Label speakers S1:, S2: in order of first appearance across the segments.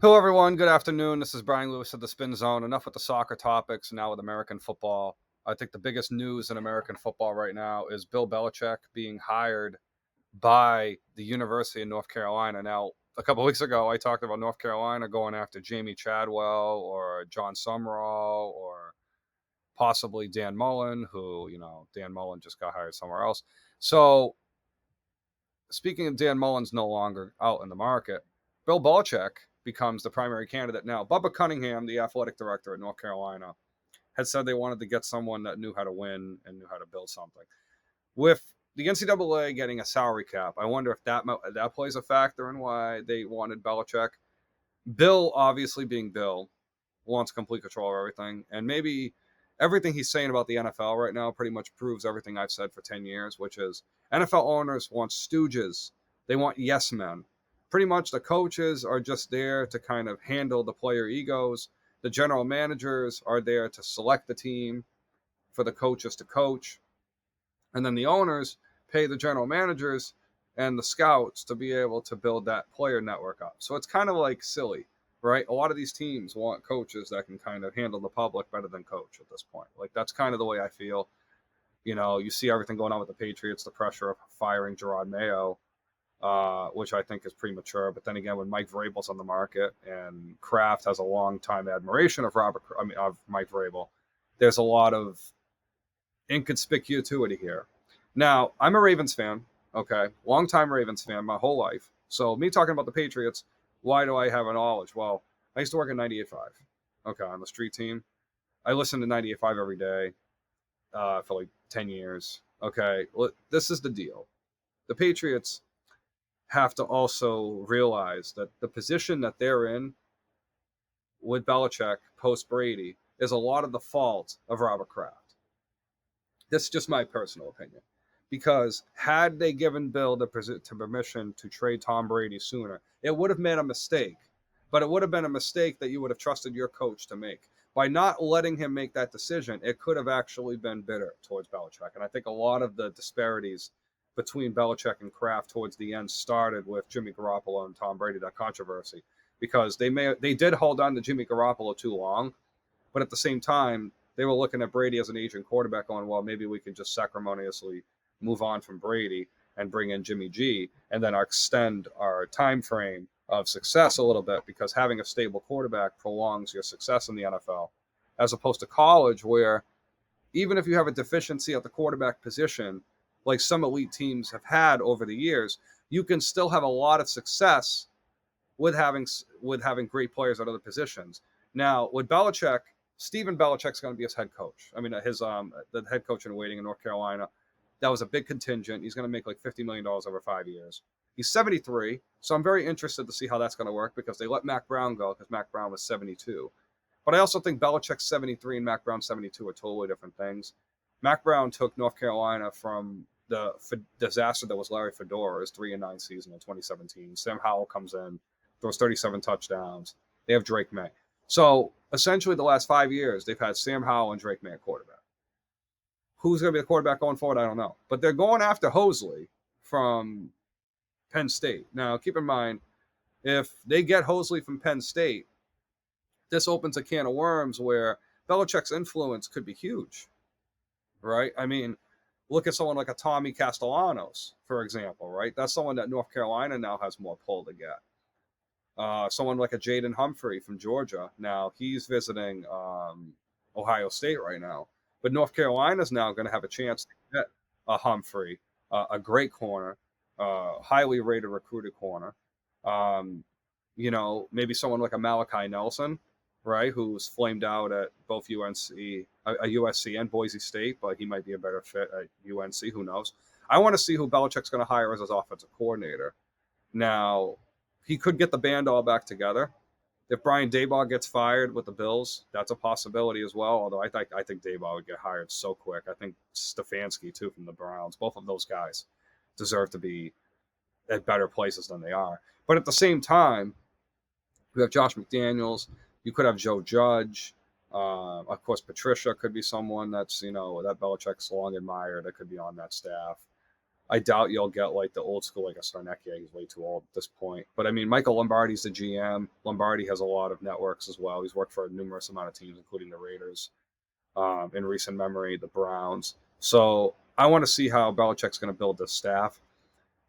S1: Hello, everyone. Good afternoon. This is Brian Lewis of the Spin Zone. Enough with the soccer topics. Now with American football. I think the biggest news in American football right now is Bill Belichick being hired by the University of North Carolina. Now, a couple of weeks ago, I talked about North Carolina going after Jamie Chadwell or John Summerall or possibly Dan Mullen, who, Dan Mullen just got hired somewhere else. So, speaking of Dan Mullen's no longer out in the market, Bill Belichick becomes the primary candidate now. Bubba Cunningham, the athletic director at North Carolina, had said they wanted to get someone that knew how to win and knew how to build something. With the NCAA getting a salary cap, I wonder if that plays a factor in why they wanted Belichick. Bill, obviously being Bill, wants complete control of everything, and maybe everything he's saying about the NFL right now pretty much proves everything I've said for 10 years, which is NFL owners want stooges. They want yes men. Pretty much the coaches are just there to kind of handle the player egos. The general managers are there to select the team for the coaches to coach. And then the owners pay the general managers and the scouts to be able to build that player network up. So it's kind of like silly, right? A lot of these teams want coaches that can kind of handle the public better than coach at this point. Like that's kind of the way I feel. You see everything going on with the Patriots, the pressure of firing Gerard Mayo, which I think is premature. But then again, when Mike Vrabel's on the market and Kraft has a long time admiration of Mike Vrabel, there's a lot of inconspicuity here. Now, I'm a Ravens fan, okay? Longtime Ravens fan my whole life. So, me talking about the Patriots, why do I have a knowledge? Well, I used to work at 98.5, okay, on the street team. I listened to 98.5 every day for like 10 years, okay? Well, this is the deal. The Patriots have to also realize that the position that they're in with Belichick post Brady is a lot of the fault of Robert Kraft. This is just my personal opinion. Because had they given Bill the permission to trade Tom Brady sooner, it would have made a mistake. But it would have been a mistake that you would have trusted your coach to make. By not letting him make that decision, it could have actually been bitter towards Belichick. And I think a lot of the disparities between Belichick and Kraft towards the end started with Jimmy Garoppolo and Tom Brady, that controversy. Because they did hold on to Jimmy Garoppolo too long, but at the same time, they were looking at Brady as an aging quarterback going, well, maybe we can just sacrimoniously move on from Brady and bring in Jimmy G and then extend our time frame of success a little bit, because having a stable quarterback prolongs your success in the NFL, as opposed to college, where even if you have a deficiency at the quarterback position, like some elite teams have had over the years, you can still have a lot of success with having great players at other positions. Now, with Belichick, Stephen Belichick's going to be his head coach. I mean, the head coach in waiting in North Carolina. That was a big contingent. He's going to make like $50 million over 5 years. He's 73, so I'm very interested to see how that's going to work, because they let Mack Brown go because Mack Brown was 72. But I also think Belichick 73 and Mack Brown 72 are totally different things. Mack Brown took North Carolina from the disaster that was Larry Fedora's 3-9 season in 2017. Sam Howell comes in, throws 37 touchdowns. They have Drake May. So essentially, the last 5 years, they've had Sam Howell and Drake May at quarterback. Who's going to be the quarterback going forward? I don't know. But they're going after Hosley from Penn State. Now, keep in mind, if they get Hosley from Penn State, this opens a can of worms where Belichick's influence could be huge, right? I mean, look at someone like a Tommy Castellanos, for example, right? That's someone that North Carolina now has more pull to get. Someone like a Jaden Humphrey from Georgia. Now, he's visiting Ohio State right now. But North Carolina's now going to have a chance to get a Humphrey, a great corner, highly rated recruited corner. Um, maybe someone like a Malachi Nelson, right, who's flamed out at both USC and Boise State, but he might be a better fit at UNC. Who knows? I want to see who Belichick's going to hire as his offensive coordinator. Now, he could get the band all back together. If Brian Daboll gets fired with the Bills, that's a possibility as well. Although I think Daboll would get hired so quick. I think Stefanski too from the Browns. Both of those guys deserve to be at better places than they are. But at the same time, you have Josh McDaniels. You could have Joe Judge. Of course, Patricia could be someone that's that Belichick's long admired that could be on that staff. I doubt you'll get like the old school, like a Sarnecchia. He's way too old at this point. But I mean, Michael Lombardi's the GM. Lombardi has a lot of networks as well. He's worked for a numerous amount of teams, including the Raiders, in recent memory, the Browns. So I want to see how Belichick's going to build this staff.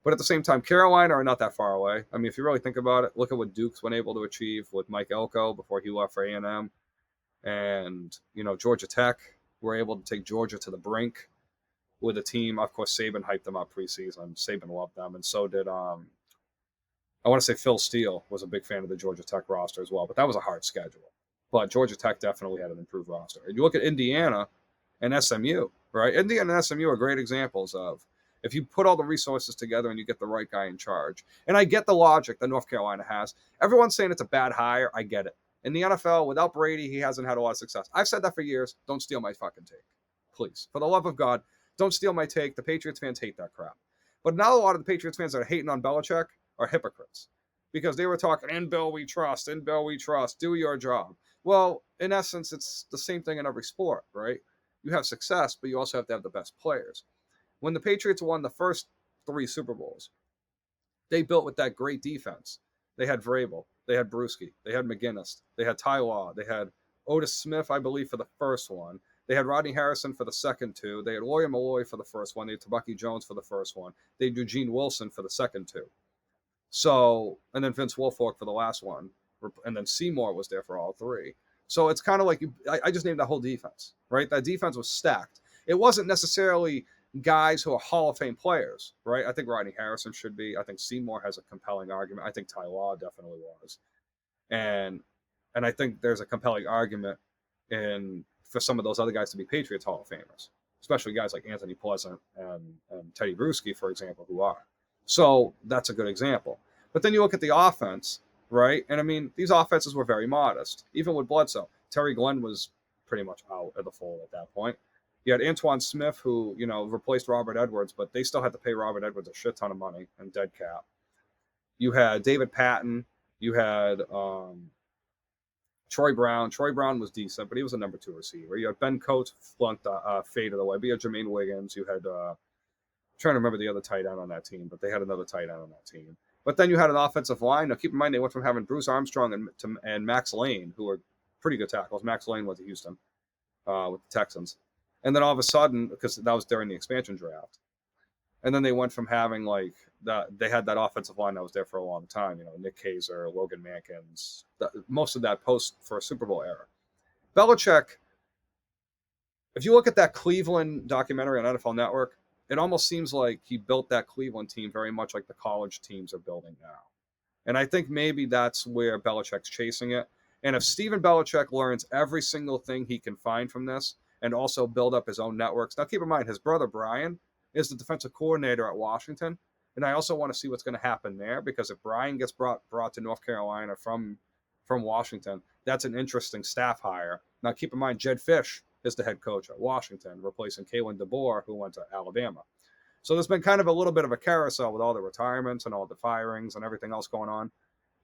S1: But at the same time, Carolina are not that far away. I mean, if you really think about it, look at what Duke's been able to achieve with Mike Elko before he left for A&M. And, Georgia Tech were able to take Georgia to the brink with a team. Of course, Saban hyped them up preseason. Saban loved them, and so did I want to say Phil Steele was a big fan of the Georgia Tech roster as well, but that was a hard schedule. But Georgia Tech definitely had an improved roster. And you look at Indiana and SMU, right? Indiana and SMU are great examples of if you put all the resources together and you get the right guy in charge. And I get the logic that North Carolina has. Everyone's saying it's a bad hire. I get it. In the NFL, without Brady, he hasn't had a lot of success. I've said that for years. Don't steal my fucking take. Please. For the love of God, don't steal my take. The Patriots fans hate that crap. But now a lot of the Patriots fans that are hating on Belichick are hypocrites because they were talking, in Bill we trust, do your job. Well, in essence, it's the same thing in every sport, right? You have success, but you also have to have the best players. When the Patriots won the first 3 Super Bowls, they built with that great defense. They had Vrabel, they had Bruschi, they had McGinnis, they had Ty Law, they had Otis Smith, I believe, for the first one. They had Rodney Harrison for the second 2. They had Lawyer Malloy for the first one. They had Tabaki Jones for the first one. They had Eugene Wilson for the second 2. So, and then Vince Wilfork for the last one. And then Seymour was there for all 3. So it's kind of like I just named that whole defense, right? That defense was stacked. It wasn't necessarily guys who are Hall of Fame players, right? I think Rodney Harrison should be. I think Seymour has a compelling argument. I think Ty Law definitely was. And I think there's a compelling argument for some of those other guys to be Patriots Hall of Famers, especially guys like Anthony Pleasant and Teddy Bruschi, for example, who are. So that's a good example. But then you look at the offense, right? And I mean, these offenses were very modest, even with Bledsoe. Terry Glenn was pretty much out of the fold at that point. You had Antoine Smith, who, replaced Robert Edwards, but they still had to pay Robert Edwards a shit ton of money and dead cap. You had David Patton. You had Troy Brown. Troy Brown was decent, but he was a number 2 receiver. You had Ben Coates flunked faded away. But you had Jermaine Wiggins. You had trying to remember the other tight end on that team, but they had another tight end on that team. But then you had an offensive line. Now keep in mind they went from having Bruce Armstrong and Max Lane, who were pretty good tackles. Max Lane went to Houston with the Texans, and then all of a sudden, because that was during the expansion draft, and then they went from having like that. They had that offensive line that was there for a long time. Nick Kaiser, Logan Mankins, most of that post for a Super Bowl era. Belichick, if you look at that Cleveland documentary on NFL Network, it almost seems like he built that Cleveland team very much like the college teams are building now. And I think maybe that's where Belichick's chasing it. And if Stephen Belichick learns every single thing he can find from this and also build up his own networks. Now, keep in mind, his brother Brian is the defensive coordinator at Washington. And I also want to see what's going to happen there, because if Brian gets brought to North Carolina from Washington, that's an interesting staff hire. Now, keep in mind, Jed Fish is the head coach at Washington, replacing Kalen DeBoer, who went to Alabama. So there's been kind of a little bit of a carousel with all the retirements and all the firings and everything else going on.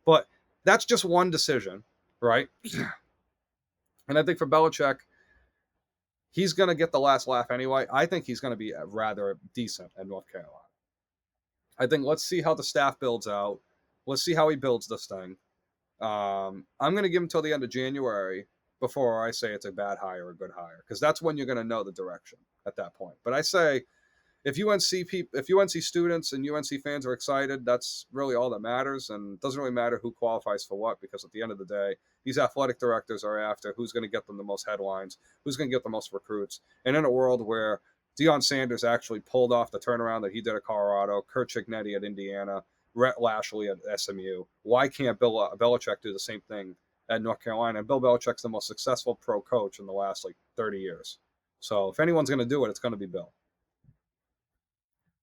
S1: But that's just one decision, right? And I think for Belichick, he's going to get the last laugh anyway. I think he's going to be rather decent at North Carolina. I think let's see how the staff builds out. Let's see how he builds this thing. I'm going to give him till the end of January before I say it's a bad hire or a good hire, because that's when you're going to know the direction at that point. But I say if UNC students and UNC fans are excited, that's really all that matters, and it doesn't really matter who qualifies for what, because at the end of the day, these athletic directors are after who's going to get them the most headlines, who's going to get the most recruits. And in a world where Deion Sanders actually pulled off the turnaround that he did at Colorado, Kurt Cignetti at Indiana, Rhett Lashley at SMU, why can't Bill Belichick do the same thing at North Carolina? And Bill Belichick's the most successful pro coach in the last 30 years. So if anyone's going to do it, it's going to be Bill.